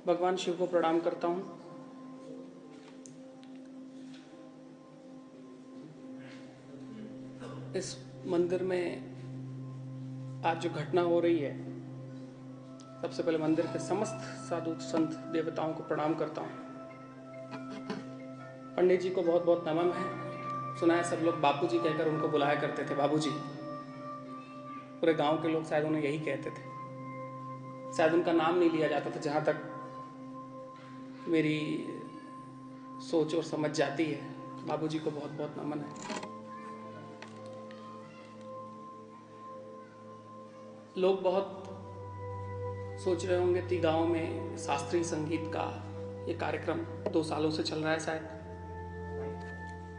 भगवान शिव को प्रणाम करता हूँ। इस मंदिर में आज जो घटना हो रही है, सबसे पहले मंदिर के समस्त साधु संत देवताओं को प्रणाम करता हूँ। पंडित जी को बहुत बहुत नमन है। सुना है सब लोग बापूजी कहकर उनको बुलाया करते थे, बाबूजी। पूरे गांव के लोग शायद उन्हें यही कहते थे, शायद उनका नाम नहीं लिया जाता था, जहाँ तक मेरी सोच और समझ जाती है। बाबूजी को बहुत बहुत नमन है। लोग बहुत सोच रहे होंगे कि गांव में शास्त्रीय संगीत का ये कार्यक्रम 2 सालों से चल रहा है, शायद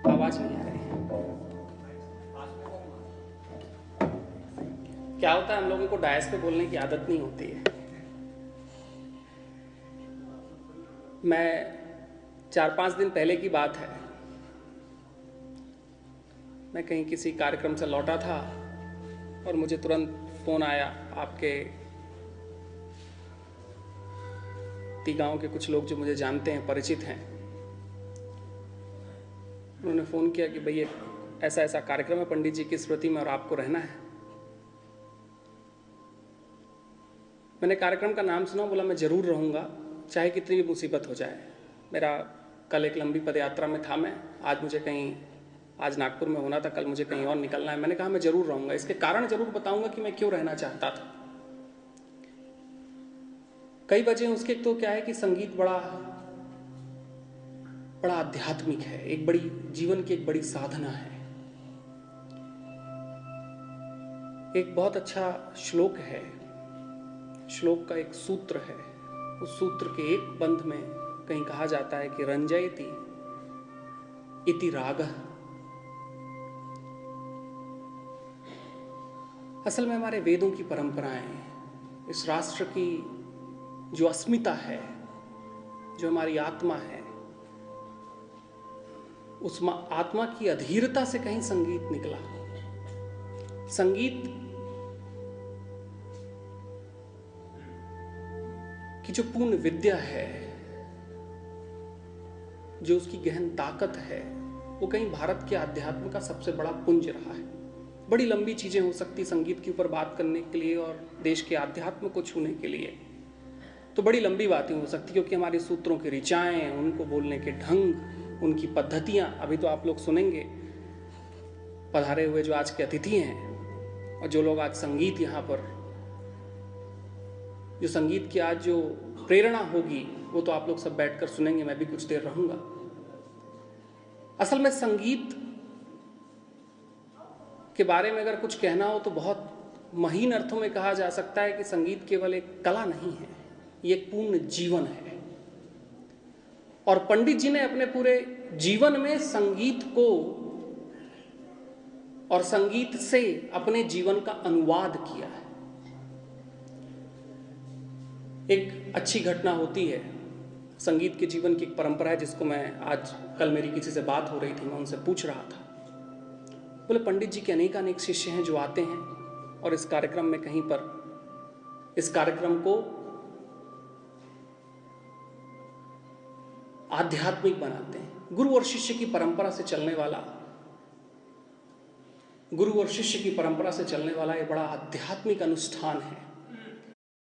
आवाज नहीं आ रही है। क्या होता है, हम लोगों को डायस पे बोलने की आदत नहीं होती है। मैं 4-5 दिन पहले की बात है, मैं कहीं किसी कार्यक्रम से लौटा था और मुझे तुरंत फोन आया। आपके गांव के कुछ लोग जो मुझे जानते हैं, परिचित हैं, उन्होंने फ़ोन किया कि भैया ऐसा ऐसा कार्यक्रम है पंडित जी की स्मृति में और आपको रहना है। मैंने कार्यक्रम का नाम सुना, बोला मैं ज़रूर रहूँगा, चाहे कितनी भी मुसीबत हो जाए। मेरा कल एक लंबी पदयात्रा में था मैं, आज नागपुर में होना था, कल मुझे कहीं और निकलना है। मैंने कहा मैं ज़रूर रहूँगा। इसके कारण ज़रूर बताऊँगा कि मैं क्यों रहना चाहता था। कई वजह उसके। तो क्या है कि संगीत बड़ा आध्यात्मिक है, एक बड़ी जीवन की एक बड़ी साधना है। एक बहुत अच्छा श्लोक है, श्लोक का एक सूत्र है। उस सूत्र के एक बंध में कहीं कहा जाता है कि रंजयति इति रागः। असल में हमारे वेदों की परंपराएं, इस राष्ट्र की जो अस्मिता है, जो हमारी आत्मा है, उस आत्मा की अधीरता से कहीं संगीत निकला। संगीत की जो पूर्ण विद्या है, जो उसकी गहन ताकत है, वो कहीं भारत के आध्यात्म का सबसे बड़ा पुंज रहा है। बड़ी लंबी चीजें हो सकती संगीत के ऊपर बात करने के लिए, और देश के आध्यात्म को छूने के लिए तो बड़ी लंबी बातें हो सकती, क्योंकि हमारे सूत्रों की ऋचाएं, उनको बोलने के ढंग, उनकी पद्धतियां। अभी तो आप लोग सुनेंगे, पधारे हुए जो आज के अतिथि हैं और जो लोग आज संगीत यहाँ पर, जो संगीत की आज जो प्रेरणा होगी, वो तो आप लोग सब बैठकर सुनेंगे। मैं भी कुछ देर रहूंगा। असल में संगीत के बारे में अगर कुछ कहना हो तो बहुत महीन अर्थों में कहा जा सकता है कि संगीत केवल एक कला नहीं है, ये एक पूर्ण जीवन है। और पंडित जी ने अपने पूरे जीवन में संगीत को और संगीत से अपने जीवन का अनुवाद किया है। एक अच्छी घटना होती है, संगीत के जीवन की एक परंपरा है, जिसको मैं कल मेरी किसी से बात हो रही थी, मैं उनसे पूछ रहा था। बोले पंडित जी के अनेक शिष्य हैं जो आते हैं और इस कार्यक्रम में कहीं पर इस कार्यक्रम को आध्यात्मिक बनाते हैं। गुरु और शिष्य की परंपरा से चलने वाला ये बड़ा आध्यात्मिक अनुष्ठान है।